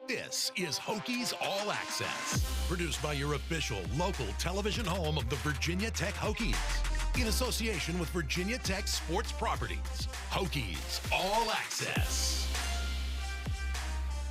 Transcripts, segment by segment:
This is Hokies All Access, produced by your official local television home of the Virginia Tech Hokies, in association with Virginia Tech Sports Properties. Hokies All Access.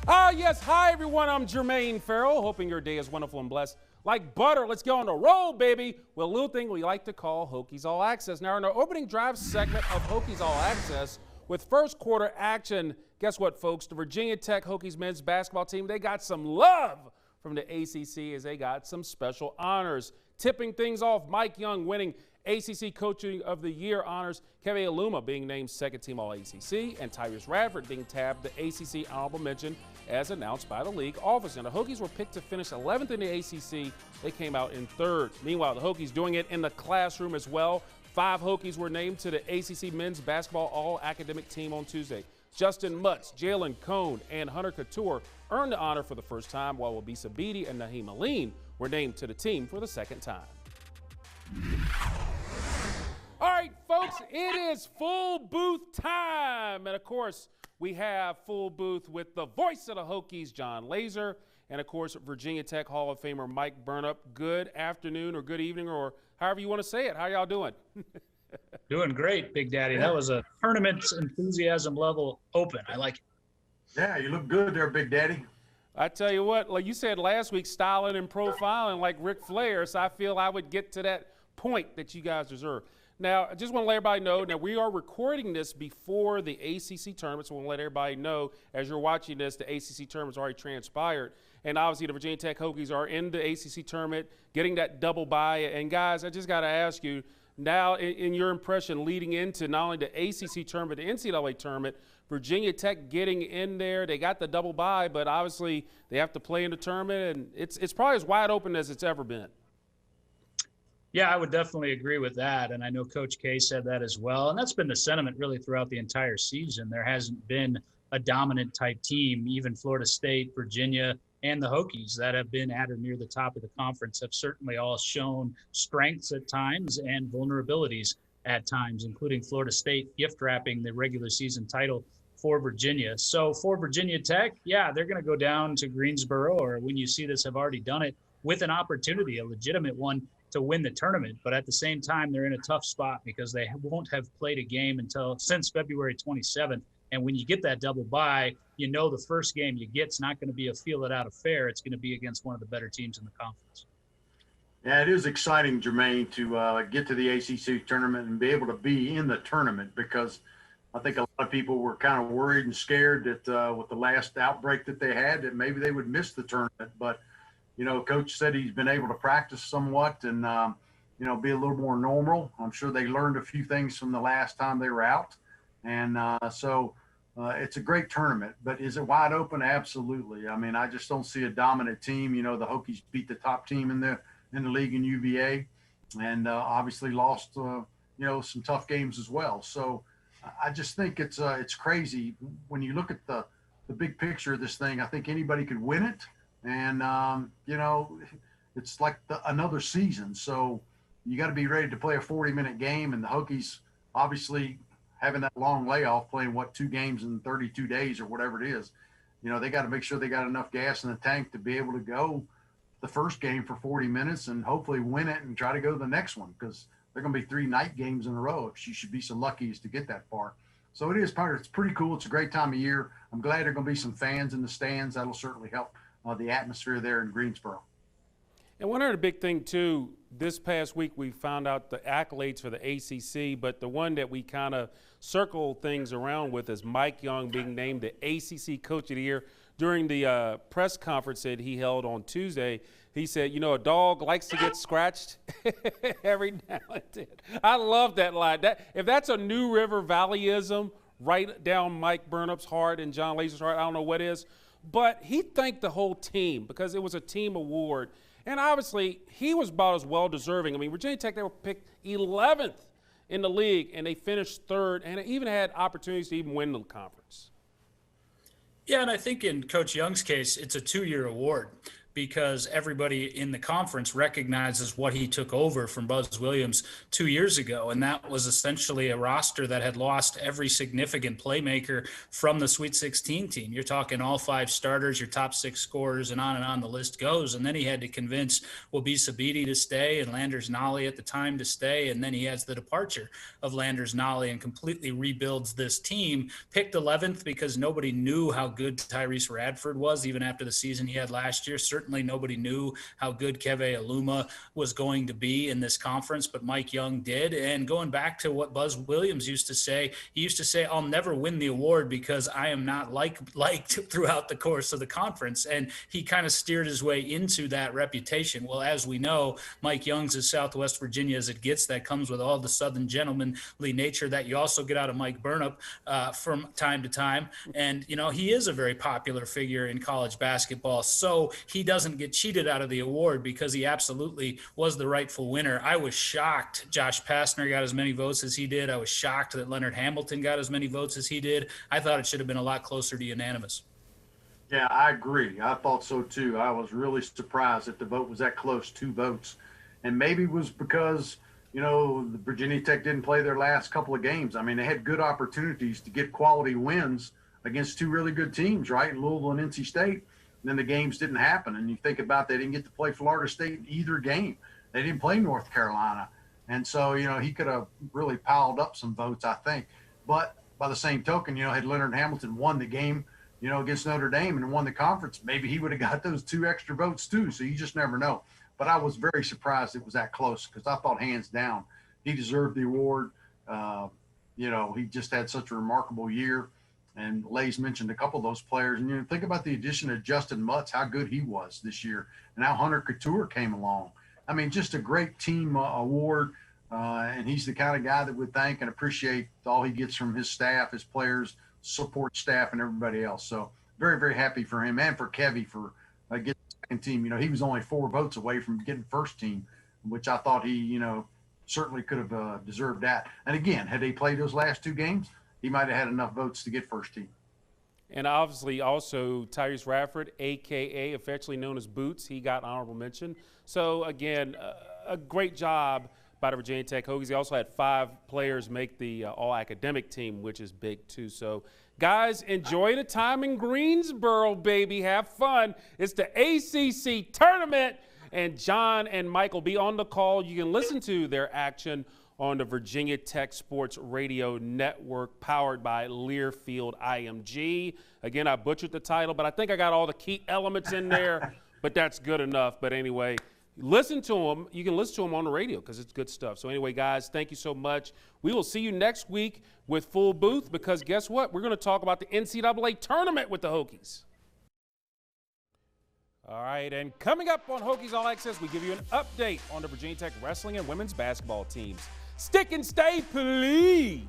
Yes. Hi, everyone. I'm Jermaine Ferrell, hoping your day is wonderful and blessed like butter. Let's go on the road, baby, with a little thing we like to call Hokies All Access. Now, in our opening drive segment of Hokies All Access, with first quarter action, guess what, folks? The Virginia Tech Hokies men's basketball team, they got some love from the ACC as they got some special honors. Tipping things off, Mike Young winning ACC Coaching of the Year honors, Keve Aluma being named second team All-ACC, and Tyrese Radford being tabbed the ACC honorable mention as announced by the league office. And the Hokies were picked to finish 11th in the ACC. They came out in third. Meanwhile, the Hokies doing it in the classroom as well. 5 Hokies were named to the ACC men's basketball all-academic team on Tuesday. Justin Mutz, Jalen Cone, and Hunter Couture earned the honor for the first time, while Wabisa Beatty and Naheem Aline were named to the team for the second time. All right, folks, it is full booth time. And, of course, we have full booth with the voice of the Hokies, John Laser, and, of course, Virginia Tech Hall of Famer Mike Burnup. Good afternoon or good evening or however you want to say it. How y'all doing? Doing great, Big Daddy. That was a tournament enthusiasm level open. I like it. Yeah, you look good there, Big Daddy. I tell you what, like you said last week, styling and profiling like Ric Flair, so I feel I would get to that point that you guys deserve. Now, I just want to let everybody know, now we are recording this before the ACC tournament, so we'll let everybody know as you're watching this, the ACC tournament's already transpired. And obviously the Virginia Tech Hokies are in the ACC tournament, getting that double bye. And guys, I just got to ask you, now in your impression leading into not only the ACC tournament, the NCAA tournament, Virginia Tech getting in there, they got the double bye, but obviously they have to play in the tournament, and it's probably as wide open as it's ever been. Yeah, I would definitely agree with that. And I know Coach K said that as well. And that's been the sentiment really throughout the entire season. There hasn't been a dominant type team. Even Florida State, Virginia, and the Hokies that have been at or near the top of the conference have certainly all shown strengths at times and vulnerabilities at times, including Florida State gift wrapping the regular season title for Virginia. So for Virginia Tech, yeah, they're going to go down to Greensboro, or when you see this, have already done it, with an opportunity, a legitimate one, to win the tournament. But at the same time, they're in a tough spot because they won't have played a game since February 27th. And when you get that double bye, you know the first game you get is not going to be a feel-it-out affair. It's going to be against one of the better teams in the conference. Yeah, it is exciting, Jermaine, to get to the ACC tournament and be able to be in the tournament, because I think a lot of people were kind of worried and scared that with the last outbreak that they had, that maybe they would miss the tournament. But, you know, Coach said he's been able to practice somewhat and, you know, be a little more normal. I'm sure they learned a few things from the last time they were out. And so it's a great tournament. But is it wide open? Absolutely. I mean, I just don't see a dominant team. You know, the Hokies beat the top team in the league in UVA, and obviously lost, you know, some tough games as well. So I just think it's crazy when you look at the big picture of this thing. I think anybody could win it. And, you know, it's like another season. So you got to be ready to play a 40-minute game. And the Hokies, obviously, having that long layoff, playing, 2 games in 32 days or whatever it is, you know, they got to make sure they got enough gas in the tank to be able to go the first game for 40 minutes and hopefully win it and try to go to the next one, because they're going to be 3 night games in a row if you should be so lucky as to get that far. So it's pretty cool. It's a great time of year. I'm glad there are going to be some fans in the stands. That'll certainly help the atmosphere there in Greensboro. And one other big thing, too, this past week we found out the accolades for the ACC, but the one that we kind of circle things around with is Mike Young being named the ACC Coach of the Year. During the press conference that he held on Tuesday, he said, you know, a dog likes to get scratched every now and then. I love that line. If that's a New River Valleyism right down Mike Burnup's heart and John Laser's heart, I don't know what is. But he thanked the whole team because it was a team award. And obviously, he was about as well-deserving. I mean, Virginia Tech, they were picked 11th in the league, and they finished 3rd, and even had opportunities to even win the conference. Yeah, and I think in Coach Young's case, it's a 2-year award. because everybody in the conference recognizes what he took over from Buzz Williams 2 years ago. And that was essentially a roster that had lost every significant playmaker from the Sweet 16 team. You're talking all 5 starters, your top 6 scorers, and on the list goes. And then he had to convince Wabisa Bede to stay and Landers Nolley at the time to stay. And then he has the departure of Landers Nolley and completely rebuilds this team. Picked 11th because nobody knew how good Tyrese Radford was, even after the season he had last year. Certainly nobody knew how good Keve Aluma was going to be in this conference, but Mike Young did. And going back to what Buzz Williams used to say, he used to say, I'll never win the award because I am not liked throughout the course of the conference. And he kind of steered his way into that reputation. Well, as we know, Mike Young's as Southwest Virginia as it gets. That comes with all the Southern gentlemanly nature that you also get out of Mike Burnup from time to time. And, you know, he is a very popular figure in college basketball. So he doesn't get cheated out of the award because he absolutely was the rightful winner. I was shocked Josh Pastner got as many votes as he did. I was shocked that Leonard Hamilton got as many votes as he did. I thought it should have been a lot closer to unanimous. Yeah, I agree. I thought so too. I was really surprised that the vote was that close, 2 votes. And maybe it was because, you know, the Virginia Tech didn't play their last couple of games. I mean, they had good opportunities to get quality wins against 2 really good teams, right? Louisville and NC State. And then the games didn't happen. And you think about they didn't get to play Florida State in either game. They didn't play North Carolina. And so, you know, he could have really piled up some votes, I think. But by the same token, you know, had Leonard Hamilton won the game, you know, against Notre Dame and won the conference, maybe he would have got those 2 extra votes too. So you just never know. But I was very surprised it was that close because I thought hands down he deserved the award. You know, he just had such a remarkable year. And Lay's mentioned a couple of those players. And, you know, think about the addition of Justin Mutz, how good he was this year, and how Hunter Couture came along. I mean, just a great team award. And he's the kind of guy that would thank and appreciate all he gets from his staff, his players, support staff, and everybody else. So very, very happy for him and for Kevy for getting second team. You know, he was only 4 votes away from getting first team, which I thought he, you know, certainly could have deserved that. And again, had they played those last 2 games, he might have had enough votes to get first team. And obviously also Tyrese Radford, a.k.a. affectionately known as Boots, he got honorable mention. So, again, a great job by the Virginia Tech Hokies. He also had 5 players make the all-academic team, which is big too. So, guys, enjoy the time in Greensboro, baby. Have fun. It's the ACC tournament, and John and Mike will be on the call. You can listen to their action on the Virginia Tech Sports Radio Network, powered by Learfield IMG. Again, I butchered the title, but I think I got all the key elements in there, but that's good enough. But anyway, listen to them. You can listen to them on the radio because it's good stuff. So anyway, guys, thank you so much. We will see you next week with Full Booth because guess what? We're going to talk about the NCAA tournament with the Hokies. All right, and coming up on Hokies All Access, we give you an update on the Virginia Tech wrestling and women's basketball teams. Stick and stay, please.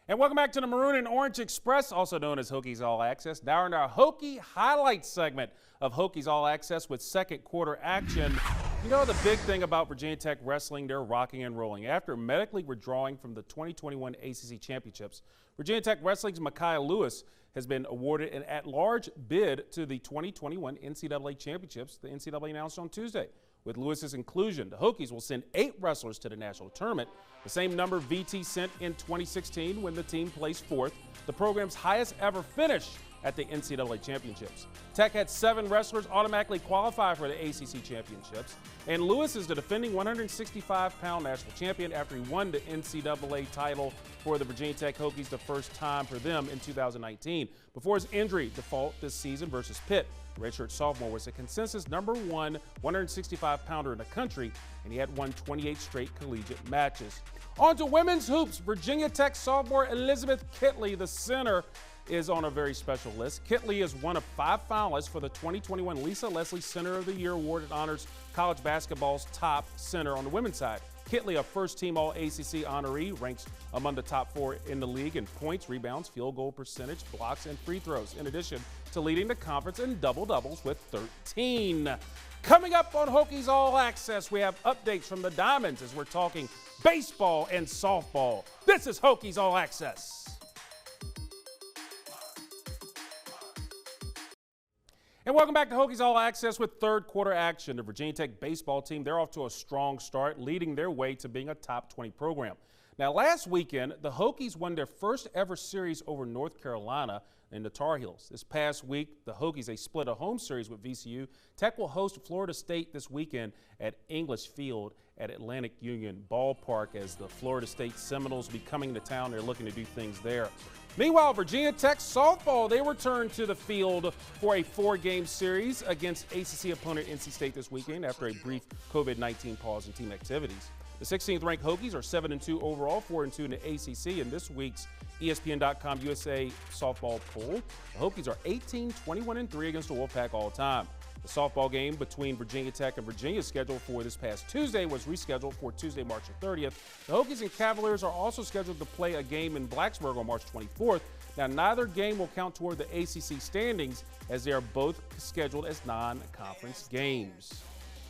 And welcome back to the Maroon and Orange Express, also known as Hokies All Access. Now in our Hokie highlights segment of Hokies All Access with second quarter action. You know the big thing about Virginia Tech wrestling, they're rocking and rolling. After medically withdrawing from the 2021 ACC Championships, Virginia Tech Wrestling's Micaiah Lewis has been awarded an at-large bid to the 2021 NCAA Championships, the NCAA announced on Tuesday. With Lewis's inclusion, the Hokies will send 8 wrestlers to the national tournament, the same number VT sent in 2016 when the team placed 4th, the program's highest ever finish at the NCAA Championships. Tech had 7 wrestlers automatically qualify for the ACC Championships, and Lewis is the defending 165-pound national champion after he won the NCAA title for the Virginia Tech Hokies the first time for them in 2019. Before his injury default this season versus Pitt, the redshirt sophomore was a consensus number 1 165-pounder in the country, and he had won 28 straight collegiate matches. On to women's hoops. Virginia Tech sophomore Elizabeth Kitley, the center, is on a very special list. Kitley is one of 5 finalists for the 2021 Lisa Leslie Center of the Year award that honors college basketball's top center on the women's side. Kitley, a first-team All-ACC honoree, ranks among the top 4 in the league in points, rebounds, field goal percentage, blocks, and free throws, in addition to leading the conference in double-doubles with 13. Coming up on Hokies All Access, we have updates from the Diamonds as we're talking baseball and softball. This is Hokies All Access. And welcome back to Hokies All Access with third quarter action. The Virginia Tech baseball team, they're off to a strong start, leading their way to being a top 20 program. Now, last weekend, the Hokies won their first ever series over North Carolina in the Tar Heels. This past week, the Hokies, they split a home series with VCU. Tech will host Florida State this weekend at English Field at Atlantic Union Ballpark as the Florida State Seminoles will be coming to town. They're looking to do things there. Meanwhile, Virginia Tech softball, they return to the field for a 4-game series against ACC opponent NC State this weekend after a brief COVID-19 pause in team activities. The 16th ranked Hokies are 7-2 overall, 4-2 in the ACC. In this week's ESPN.com USA softball poll, the Hokies are 18-21-3 against the Wolfpack all time. The softball game between Virginia Tech and Virginia scheduled for this past Tuesday was rescheduled for Tuesday, March 30th. The Hokies and Cavaliers are also scheduled to play a game in Blacksburg on March 24th. Now, neither game will count toward the ACC standings as they are both scheduled as non-conference games.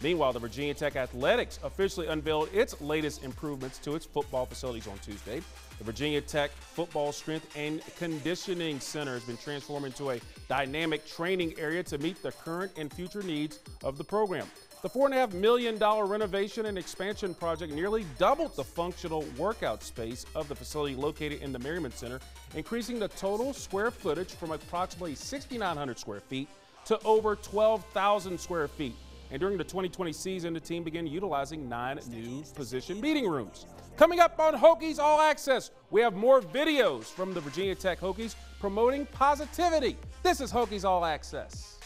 Meanwhile, the Virginia Tech Athletics officially unveiled its latest improvements to its football facilities on Tuesday. The Virginia Tech Football Strength and Conditioning Center has been transformed into a dynamic training area to meet the current and future needs of the program. The $4.5 million renovation and expansion project nearly doubled the functional workout space of the facility located in the Merriman Center, increasing the total square footage from approximately 6,900 square feet to over 12,000 square feet. And during the 2020 season, the team began utilizing 9 new position meeting rooms. Coming up on Hokies All Access, we have more videos from the Virginia Tech Hokies promoting positivity. This is Hokies All Access.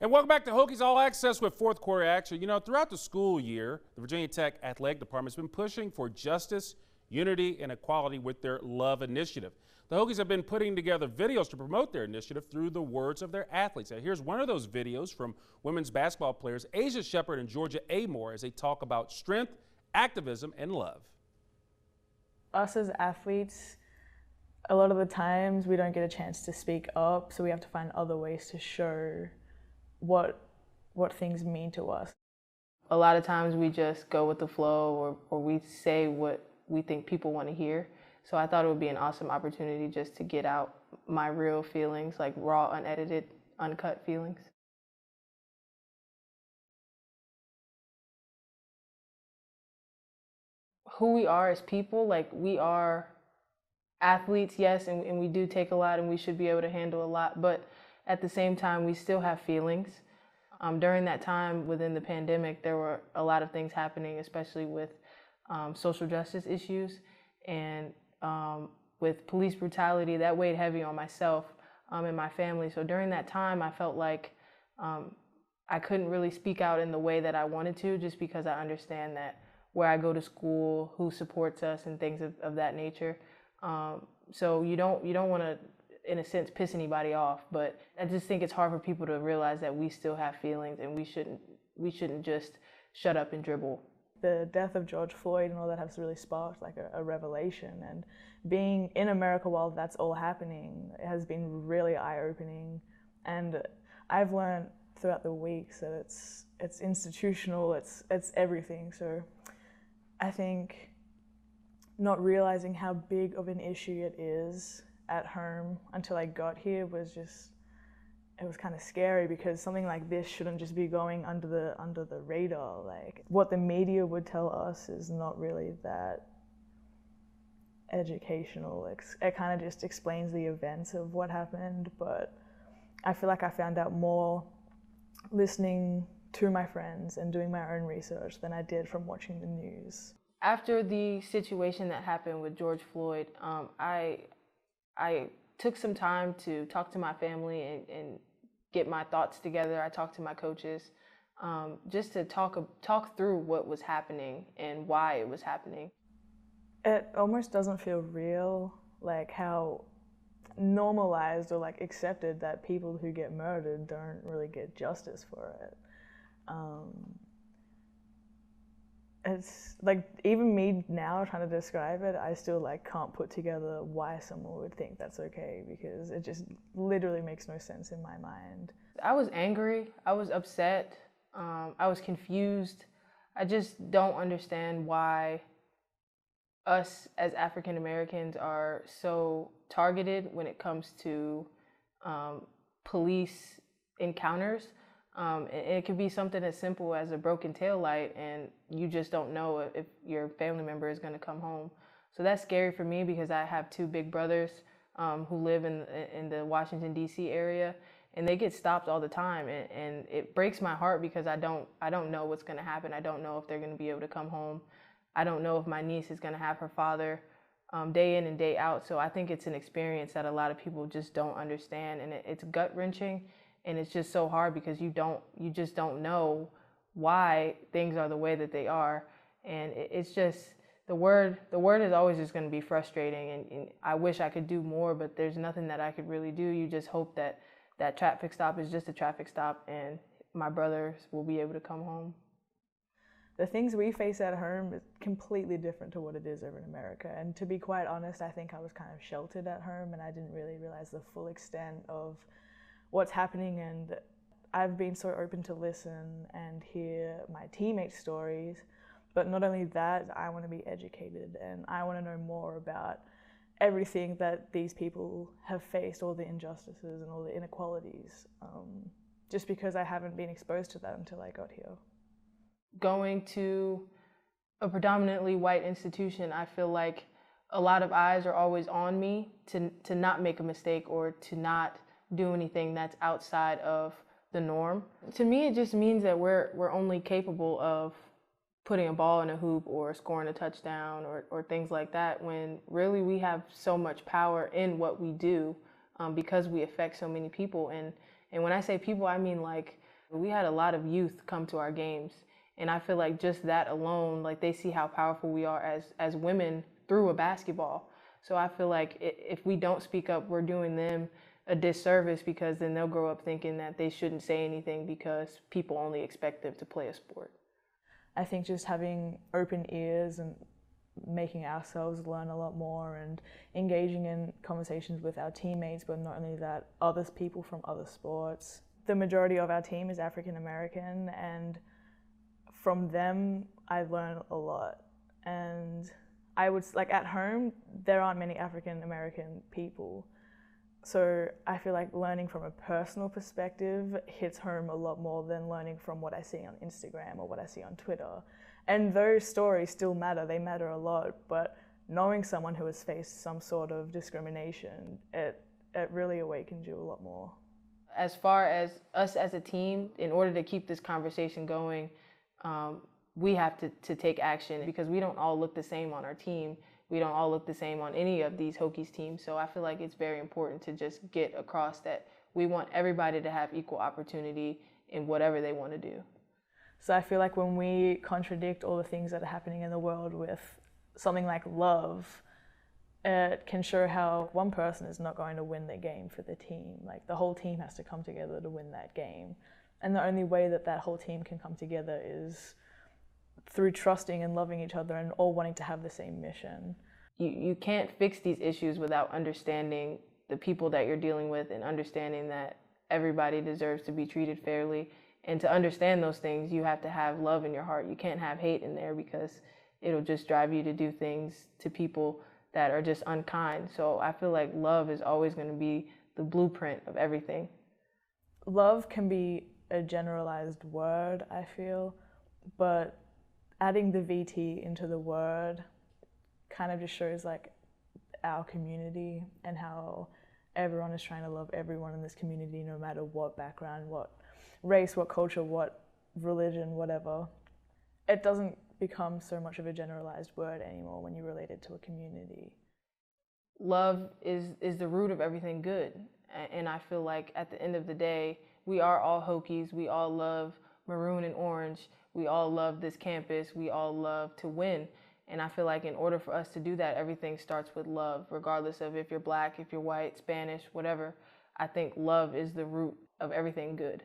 And welcome back to Hokies All Access with fourth quarter action. You know, throughout the school year, the Virginia Tech Athletic Department has been pushing for justice, unity, and equality with their Love Initiative. The Hokies have been putting together videos to promote their initiative through the words of their athletes. Now, here's one of those videos from women's basketball players Asia Shepard and Georgia Amore as they talk about strength, activism, and love. Us as athletes, a lot of the times we don't get a chance to speak up, so we have to find other ways to show what things mean to us. A lot of times we just go with the flow or we say what we think people want to hear. So I thought it would be an awesome opportunity just to get out my real feelings, like raw, unedited, uncut feelings. Who we are as people, like we are athletes, yes, and we do take a lot and we should be able to handle a lot, but at the same time, we still have feelings. During that time within the pandemic, there were a lot of things happening, especially with social justice issues and with police brutality. That weighed heavy on myself and my family. So during that time, I felt like I couldn't really speak out in the way that I wanted to, just because I understand that where I go to school, who supports us, and things of that nature. So you don't want to, in a sense, piss anybody off. But I just think it's hard for people to realize that we still have feelings, and we shouldn't just shut up and dribble. The death of George Floyd and all that has really sparked like a revelation, and being in America while that's all happening has been really eye-opening. And I've learned throughout the week that it's institutional, it's everything. So I think not realizing how big of an issue it is at home until I got here was it was kind of scary, because something like this shouldn't just be going under the radar. Like, what the media would tell us is not really that educational. It kind of just explains the events of what happened, but I feel like I found out more listening to my friends and doing my own research than I did from watching the news. After the situation that happened with George Floyd, I took some time to talk to my family and get my thoughts together. I talked to my coaches just to talk through what was happening and why it was happening. It almost doesn't feel real, like how normalized or like accepted that people who get murdered don't really get justice for it. It's like, even me now trying to describe it, I still like can't put together why someone would think that's okay, because it just literally makes no sense in my mind. I was angry, I was upset, I was confused. I just don't understand why us as African Americans are so targeted when it comes to police encounters. It could be something as simple as a broken taillight, and you just don't know if your family member is going to come home. So that's scary for me because I have two big brothers who live in the Washington, D.C. area, and they get stopped all the time. And it breaks my heart because I don't know what's going to happen. I don't know if they're going to be able to come home. I don't know if my niece is going to have her father day in and day out. So I think it's an experience that a lot of people just don't understand, and it's gut-wrenching, and it's just so hard because you just don't know why things are the way that they are, and it's just the word is always just going to be frustrating, and I wish I could do more, but there's nothing that I could really do. You just hope that that traffic stop is just a traffic stop, and my brothers will be able to come home. The things we face at home is completely different to what it is over in America. And to be quite honest, I think I was kind of sheltered at home and I didn't really realize the full extent of what's happening. And I've been so open to listen and hear my teammates' stories. But not only that, I want to be educated and I want to know more about everything that these people have faced, all the injustices and all the inequalities, just because I haven't been exposed to that until I got here. Going to a predominantly white institution, I feel like a lot of eyes are always on me to not make a mistake or to not do anything that's outside of the norm. To me, it just means that we're only capable of putting a ball in a hoop or scoring a touchdown or things like that, when really we have so much power in what we do because we affect so many people. And when I say people, I mean like we had a lot of youth come to our games. And I feel like just that alone, like they see how powerful we are as women through a basketball. So I feel like if we don't speak up, we're doing them a disservice because then they'll grow up thinking that they shouldn't say anything because people only expect them to play a sport. I think just having open ears and making ourselves learn a lot more and engaging in conversations with our teammates, but not only that, other people from other sports. The majority of our team is African American, and from them, I've learned a lot. And I would, like at home, there aren't many African American people. So I feel like learning from a personal perspective hits home a lot more than learning from what I see on Instagram or what I see on Twitter. And those stories still matter, they matter a lot, but knowing someone who has faced some sort of discrimination, it really awakens you a lot more. As far as us as a team, in order to keep this conversation going, we have to take action because we don't all look the same on our team. We don't all look the same on any of these Hokies teams. So I feel like it's very important to just get across that we want everybody to have equal opportunity in whatever they want to do. So I feel like when we contradict all the things that are happening in the world with something like love, it can show how one person is not going to win the game for the team. Like the whole team has to come together to win that game. And the only way that that whole team can come together is through trusting and loving each other and all wanting to have the same mission. You can't fix these issues without understanding the people that you're dealing with and understanding that everybody deserves to be treated fairly. And to understand those things, you have to have love in your heart. You can't have hate in there because it'll just drive you to do things to people that are just unkind. So I feel like love is always going to be the blueprint of everything. Love can be a generalized word, I feel, but adding the VT into the word kind of just shows like our community and how everyone is trying to love everyone in this community, no matter what background, what race, what culture, what religion, whatever. It doesn't become so much of a generalized word anymore when you relate it to a community. Love is the root of everything good. And I feel like at the end of the day, we are all Hokies. We all love maroon and orange. We all love this campus. We all love to win. And I feel like in order for us to do that, everything starts with love, regardless of if you're black, if you're white, Spanish, whatever. I think love is the root of everything good.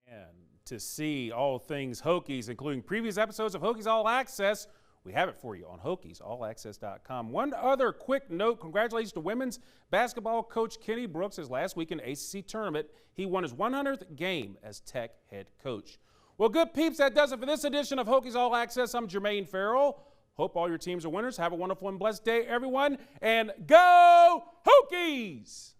And to see all things Hokies, including previous episodes of Hokies All Access, We have it for you on HokiesAllAccess.com. One other quick note, congratulations to women's basketball coach Kenny Brooks. His last week in the ACC tournament, he won his 100th game as Tech head coach. Well, good peeps, that does it for this edition of Hokies All Access. I'm Jermaine Ferrell. Hope all your teams are winners. Have a wonderful and blessed day, everyone, and go Hokies!